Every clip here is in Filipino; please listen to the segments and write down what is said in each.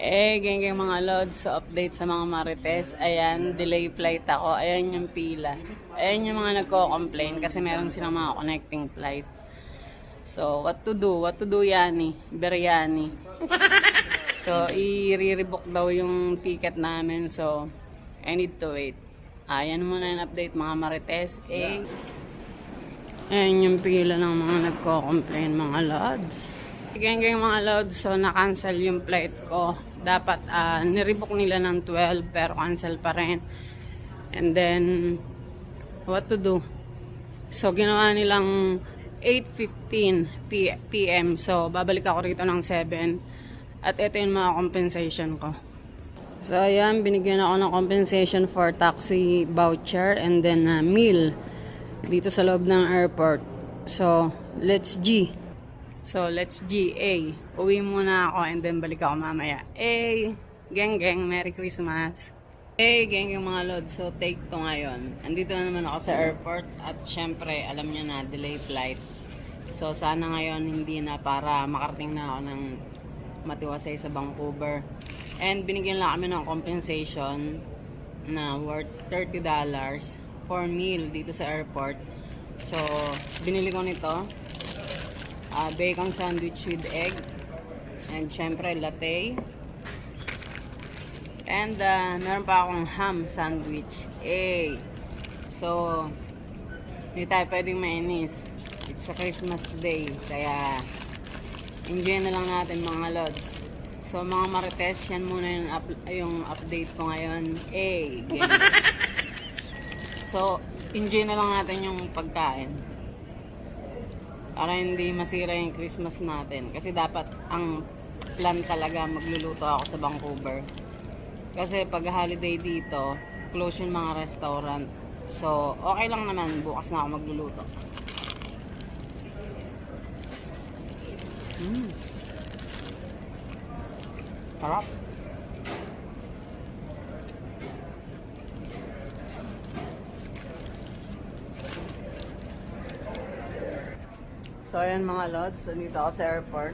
Geng mga lods, so update sa mga Marites. Ayan, delay flight ako. Ayan yung pila. Ayan yung mga nagko-complain kasi meron silang mga connecting flight. So, what to do? What to do, Yani? Biryani. So, i-rebook daw yung ticket namin. So, I need to wait. Ayan muna yung update mga Marites. Ayan yung pila ng mga nagko-complain mga lods. Geng mga lods, so na-cancel yung flight ko. Dapat nirebook nila ng 12 pero cancel pa rin. And then, what to do? So, ginawa nilang 8:15 PM. So, babalik ako rito ng 7. At ito yung mga compensation ko. So, ayan, binigyan ako ng compensation for taxi voucher and then meal dito sa loob ng airport. So, let's G. Uwi muna ako and then balik ako mamaya. Geng, Merry Christmas. Geng mga lods. So, take 2 ngayon. Andito na naman ako sa airport at syempre, alam nyo na, delay flight. So, sana ngayon hindi na para makarating na ako ng matiwasay sa Vancouver. And binigyan lang kami ng compensation na worth $30 for meal dito sa airport. So, binili ko nito. Bacon sandwich with egg. And syempre, latte. And meron pa akong ham sandwich. So, hindi tayo pwedeng mainis. It's a Christmas day. Kaya, enjoy na lang natin mga lods. So, mga Marites, yan muna yung update ko ngayon. Ganyan. So, enjoy na lang natin yung pagkain. Para hindi masira yung Christmas natin. Kasi dapat ang plan talaga magluluto ako sa Vancouver. Kasi pag holiday dito, close yung mga restaurant. So, okay lang naman. Bukas na ako magluluto. Sarap. So, ayan mga lods. So, dito ako sa airport.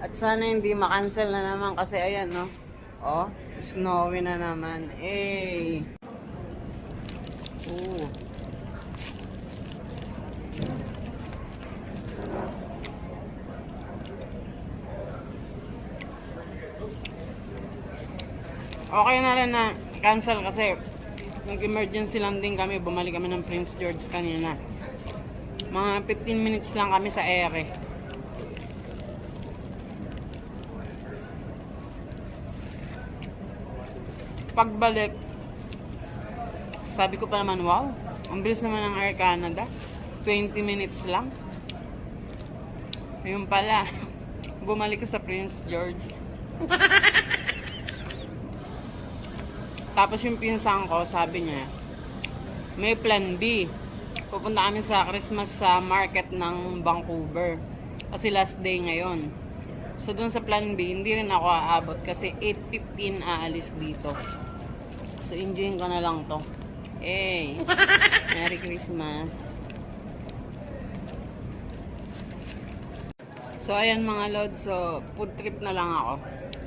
At sana hindi makancel na naman kasi ayan, no? Oh, snowy na naman. Ooh. Okay na rin na cancel kasi nag-emergency landing kami. Bumalik kami ng Prince George kanina. Mga 15 minutes lang kami sa ere. Pagbalik, sabi ko pa naman, wow, ang bilis naman ng Air Canada. 20 minutes lang. Ayun pala, bumalik ka sa Prince George. Tapos yung pinsan ko, sabi niya, may plan B. Pupunta kami sa Christmas sa market ng Vancouver. Kasi last day ngayon. So, dun sa plan B, hindi rin ako aabot kasi 8:15 aalis dito. So, enjoyin ko na lang to. Merry Christmas. So, ayan mga lods. So, food trip na lang ako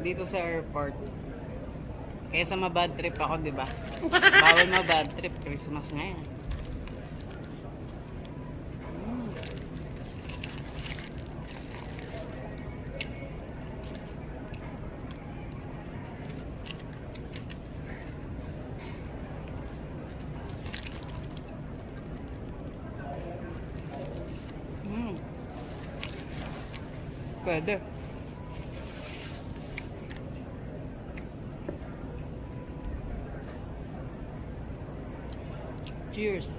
dito sa airport. Kaysa ma-bad trip ako, diba? Bawal ma-bad trip. Christmas ngayon. Pwede. Cheers.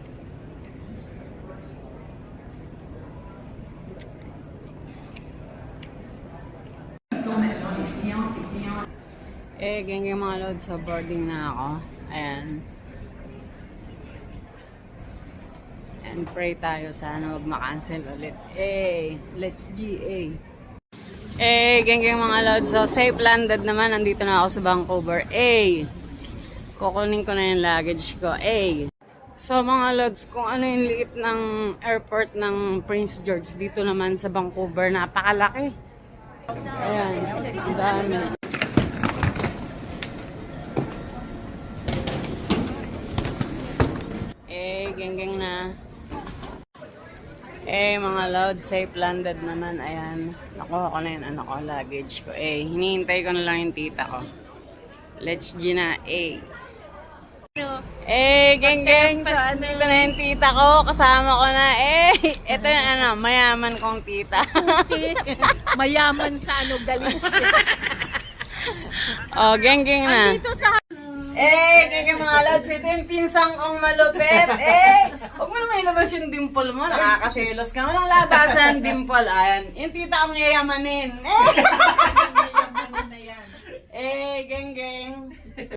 Geng mga lods, so boarding na ako. Ayan. And pray tayo sana wag ma-cancel ulit. Let's G. Geng mga lods, so safe landed naman. Nandito na ako sa Vancouver. Kukunin ko na yung luggage ko. So mga lods, kung ano yung liit ng airport ng Prince George dito naman sa Vancouver, napakalaki. Ayan, ang dami. Mga load, safe landed naman. Ayan, nakuha ko na yung ano ko, luggage ko. Hinihintay ko na lang yung tita ko. Let's G na, geng. So, andito na yung tita ko. Kasama ko na. Ito yung mayaman kong tita. Mayaman sa galis. Geng na. Dito sa Geng mga lods. Ito yung pinsang kong malupit. Huwag mo naman ilabas yung dimple mo. Nakakaselos ka. Walang labasan dimple. Ayan. Yung tita kong yayamanin. Geng.